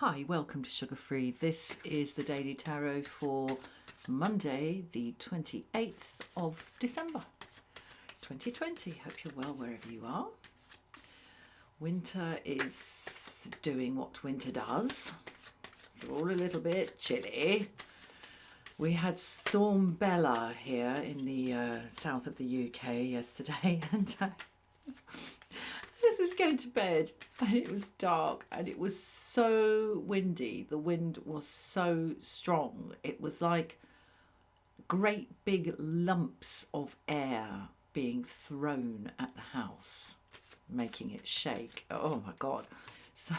Hi, welcome to Sugar Free. This is the Daily Tarot for Monday, the 28th of December 2020. Hope you're well wherever you are. Winter is doing what winter does. It's all a little bit chilly. We had Storm Bella here in the south of the UK yesterday, and this was going to bed and it was dark and it was so windy. The wind was so strong. It was like great big lumps of air being thrown at the house, making it shake. Oh my God. So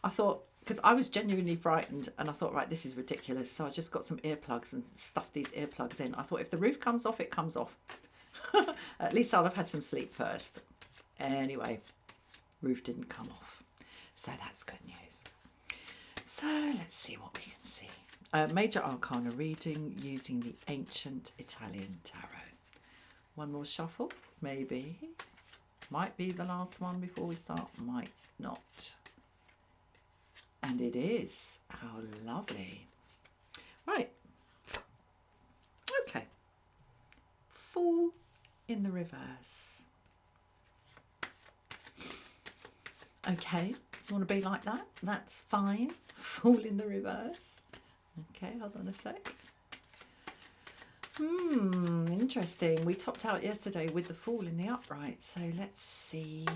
I thought, because I was genuinely frightened and I thought, right, this is ridiculous. So I just got some earplugs and stuffed these earplugs in. I thought if the roof comes off, it comes off. At least I'll have had some sleep first. Anyway, roof didn't come off, so that's good news. So let's see what we can see. Major Arcana reading using the Ancient Italian Tarot. One more shuffle, maybe. Might be the last one before we start, might not. And it is. How lovely. Right. Okay. Fool in the reverse. Okay, you want to be like that? That's fine. Fool in the reverse. Okay, hold on a sec. Interesting. We topped out yesterday with the Fool in the upright. So let's see.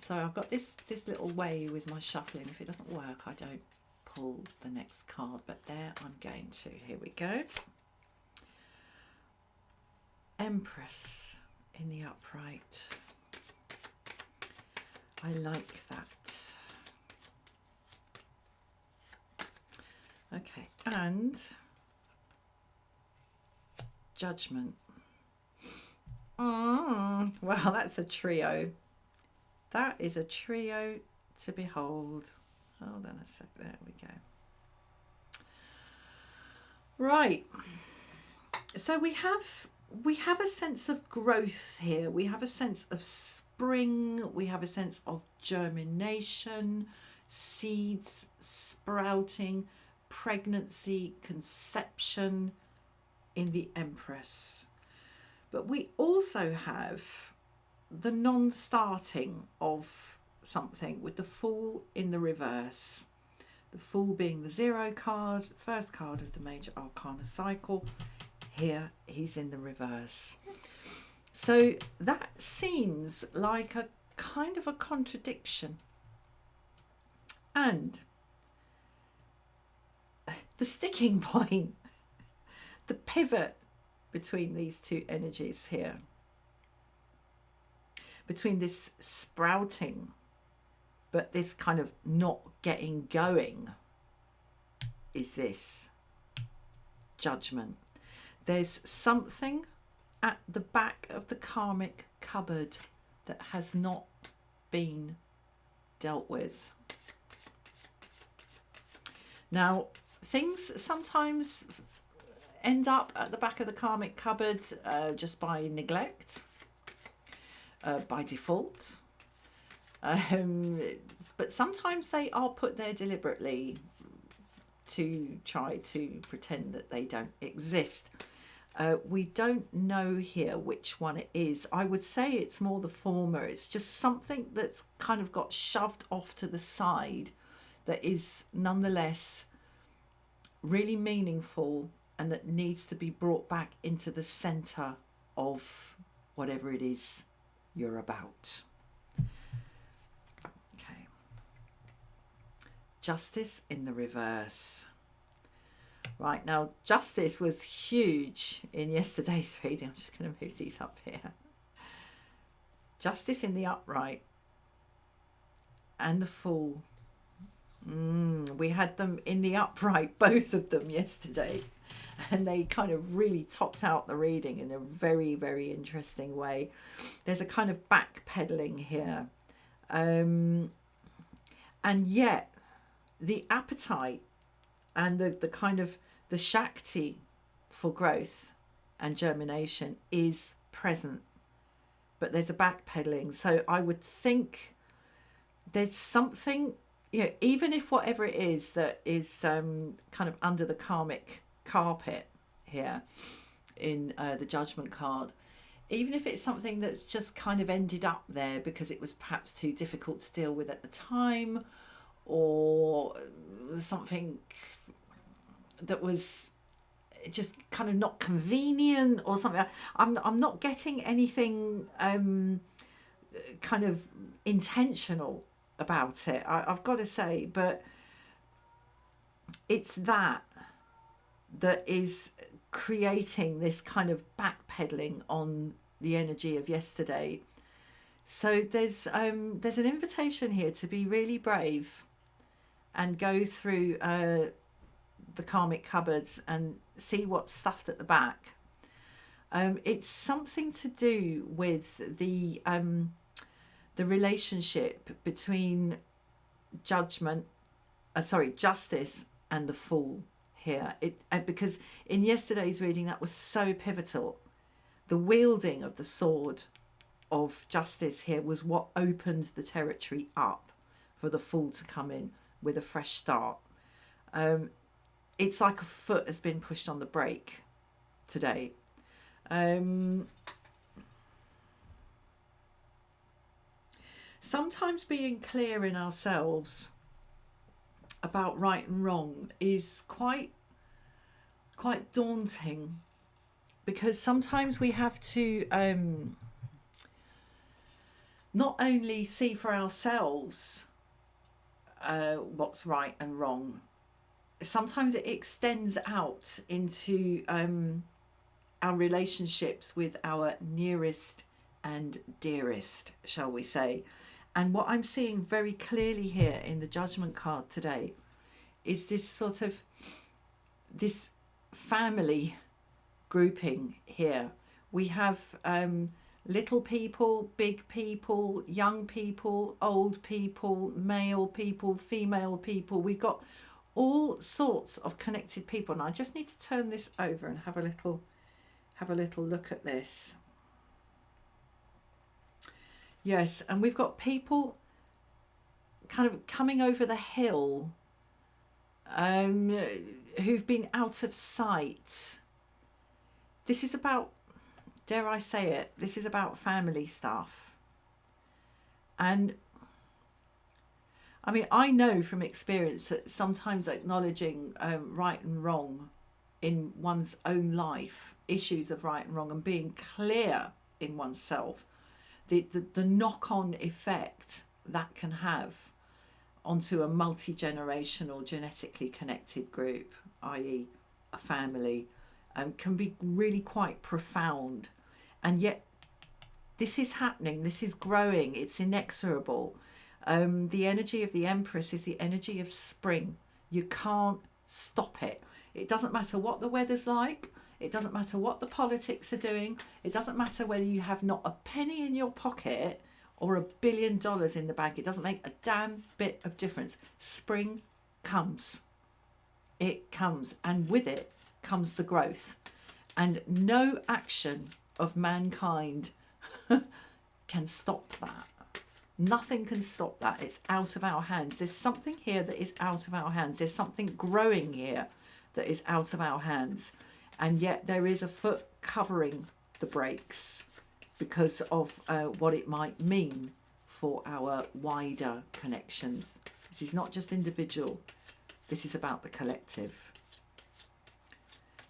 So I've got this little way with my shuffling. If it doesn't work, I don't pull the next card. But there I'm going to. Here we go. Empress in the upright. I like that. Okay, and Judgment. Well, that's a trio. That is a trio to behold. Hold on a sec, there we go. Right, so we have a sense of growth here. We have a sense of spring. We have a sense of germination, seeds sprouting, pregnancy, conception in the Empress. But we also have the non-starting of something with the Fool in the reverse. The Fool being the 0 card, first card of the Major Arcana cycle. Here he's in the reverse. So that seems like a kind of a contradiction. And the sticking point, the pivot between these two energies here, between this sprouting but this kind of not getting going, is this Judgment. There's something at the back of the karmic cupboard that has not been dealt with. Now, things sometimes end up at the back of the karmic cupboard just by neglect, by default. But sometimes they are put there deliberately to try to pretend that they don't exist. We don't know here which one it is. I would say it's more the former. It's just something that's kind of got shoved off to the side that is nonetheless really meaningful and that needs to be brought back into the center of whatever it is you're about. Okay. Justice in the reverse. Right, now Justice was huge in yesterday's reading. I'm just going to move these up here. Justice in the upright and the Fool. We had them in the upright, both of them yesterday, and they kind of really topped out the reading in a very, very interesting way. There's a kind of backpedaling here, and yet the appetite and the kind of the Shakti for growth and germination is present, but there's a backpedaling. So I would think there's something, even if whatever it is that is kind of under the karmic carpet here in the judgment card, even if it's something that's just kind of ended up there because it was perhaps too difficult to deal with at the time, or something that was just kind of not convenient or something. I'm not getting anything kind of intentional about it, I've got to say, but it's that is creating this kind of backpedaling on the energy of yesterday. So there's an invitation here to be really brave and go through the karmic cupboards and see what's stuffed at the back. It's something to do with the relationship between justice and the Fool here. Because in yesterday's reading that was so pivotal. The wielding of the sword of justice here was what opened the territory up for the Fool to come in with a fresh start. It's like a foot has been pushed on the brake today. Sometimes being clear in ourselves about right and wrong is quite daunting, because sometimes we have to not only see for ourselves what's right and wrong, sometimes it extends out into our relationships with our nearest and dearest, shall we say. And what I'm seeing very clearly here in the Judgment card today is this sort of this family grouping here. We have little people, big people, young people, old people, male people, female people. We've got all sorts of connected people. And I just need to turn this over and have a little look at this. Yes, and we've got people kind of coming over the hill who've been out of sight. This is about, dare I say it, this is about family stuff. And I mean, I know from experience that sometimes acknowledging right and wrong in one's own life, issues of right and wrong, and being clear in oneself, the knock-on effect that can have onto a multi-generational, genetically connected group, i.e. a family, can be really quite profound. And yet this is happening, this is growing, it's inexorable. The energy of the Empress is the energy of spring. You can't stop it. It doesn't matter what the weather's like. It doesn't matter what the politics are doing. It doesn't matter whether you have not a penny in your pocket or $1 billion in the bank. It doesn't make a damn bit of difference. Spring comes. It comes. And with it comes the growth. And no action of mankind can stop that. Nothing can stop that. It's out of our hands. There's something here that is out of our hands. There's something growing here that is out of our hands. And yet there is a foot covering the brakes because of what it might mean for our wider connections. This is not just individual. This is about the collective.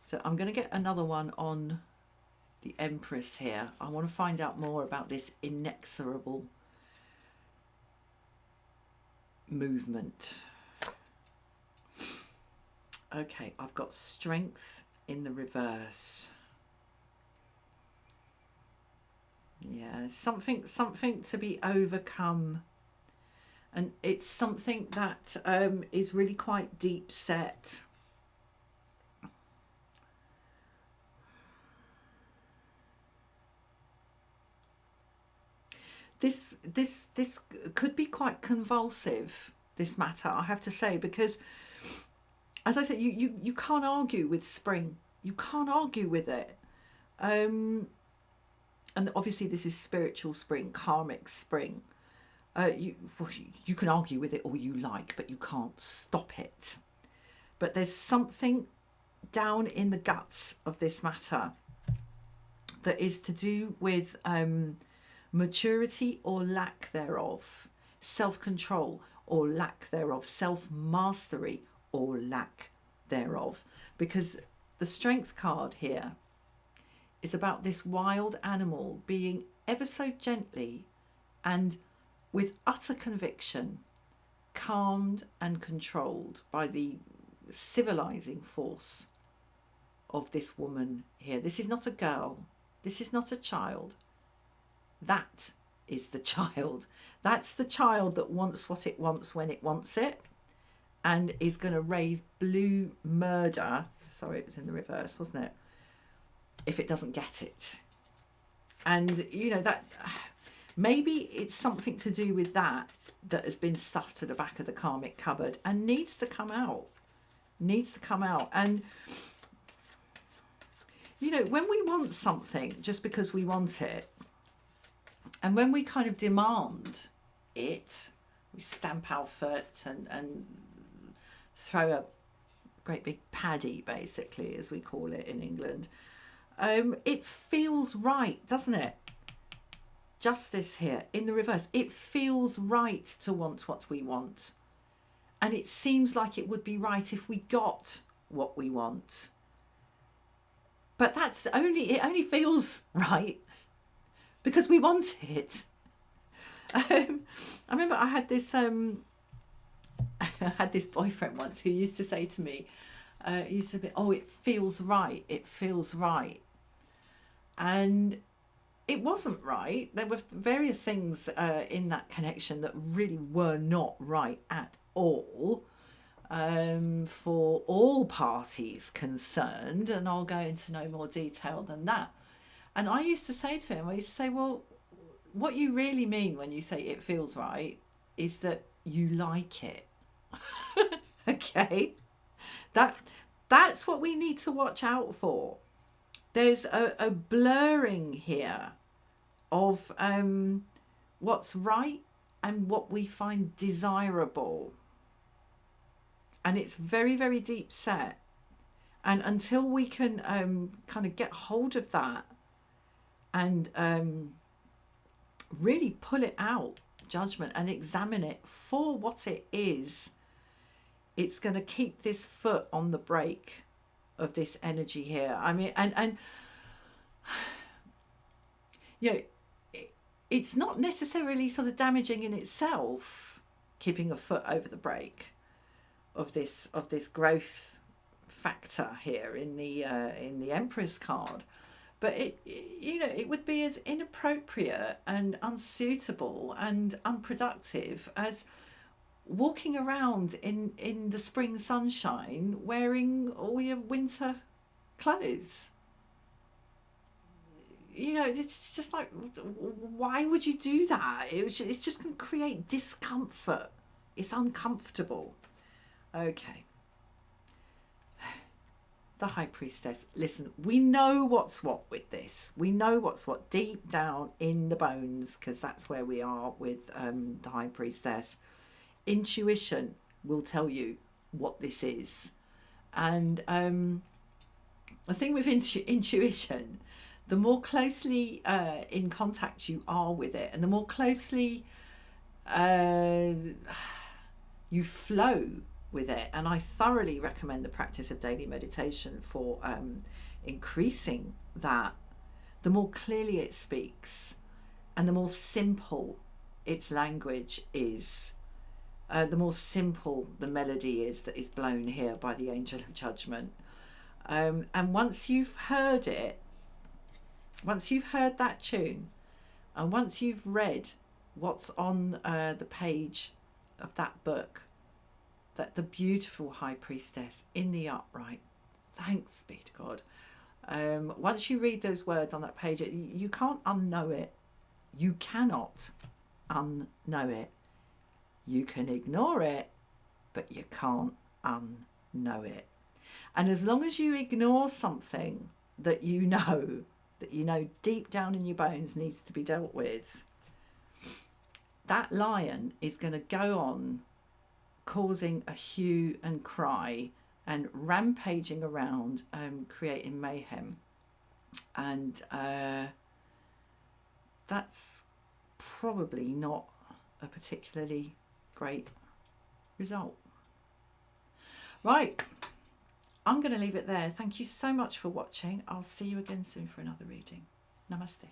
So I'm going to get another one on the Empress here. I want to find out more about this inexorable movement. Okay, I've got Strength in the reverse. Yeah, something to be overcome, and it's something that is really quite deep set. This could be quite convulsive, this matter, I have to say, because as I said, you can't argue with spring. You can't argue with it. And obviously this is spiritual spring, karmic spring. You can argue with it all you like, but you can't stop it. But there's something down in the guts of this matter that is to do with maturity or lack thereof, self-control or lack thereof, self-mastery or lack thereof. Because the Strength card here is about this wild animal being ever so gently and with utter conviction calmed and controlled by the civilizing force of this woman here. This is not a girl. This is not a child. That is the child. That's the child that wants what it wants when it wants it and is going to raise blue murder. Sorry, it was in the reverse, wasn't it? If it doesn't get it. And, you know, that maybe it's something to do with that has been stuffed to the back of the karmic cupboard and needs to come out. Needs to come out. And, you know, when we want something just because we want it, and when we kind of demand it, we stamp our foot and throw a great big paddy, basically, as we call it in England, it feels right, doesn't it? Justice here in the reverse. It feels right to want what we want. And it seems like it would be right if we got what we want. But it only feels right because we want it. I remember I had this boyfriend once who used to say to me, oh, it feels right, it feels right. And it wasn't right. There were various things in that connection that really were not right at all for all parties concerned. And I'll go into no more detail than that. And I used to say to him, well, what you really mean when you say it feels right is that you like it. Okay? That's what we need to watch out for. There's a blurring here of what's right and what we find desirable. And it's very, very deep set. And until we can kind of get hold of that and really pull it out, judgment, and examine it for what it is, it's going to keep this foot on the brake of this energy here. I mean, and you know, it's not necessarily sort of damaging in itself, keeping a foot over the brake of this growth factor here in the Empress card. But it would be as inappropriate and unsuitable and unproductive as walking around in the spring sunshine wearing all your winter clothes. You know, it's just like, why would you do that? It's just going to create discomfort. It's uncomfortable. Okay. The High Priestess. Listen, we know what's what with this. We know what's what deep down in the bones, because that's where we are with the High Priestess. Intuition will tell you what this is. And the thing with intuition, the more closely in contact you are with it, and the more closely you flow with it, and I thoroughly recommend the practice of daily meditation for increasing that, the more clearly it speaks and the more simple its language is, the more simple the melody is that is blown here by the Angel of Judgment. And once you've heard it, once you've heard that tune, and once you've read what's on the page of that book, that the beautiful High Priestess in the upright, thanks be to God, once you read those words on that page, you can't unknow it. You cannot unknow it. You can ignore it, but you can't unknow it. And as long as you ignore something that you know deep down in your bones needs to be dealt with, that lion is going to go on causing a hue and cry and rampaging around, creating mayhem. And that's probably not a particularly great result. Right, I'm going to leave it there. Thank you so much for watching. I'll see you again soon for another reading. Namaste.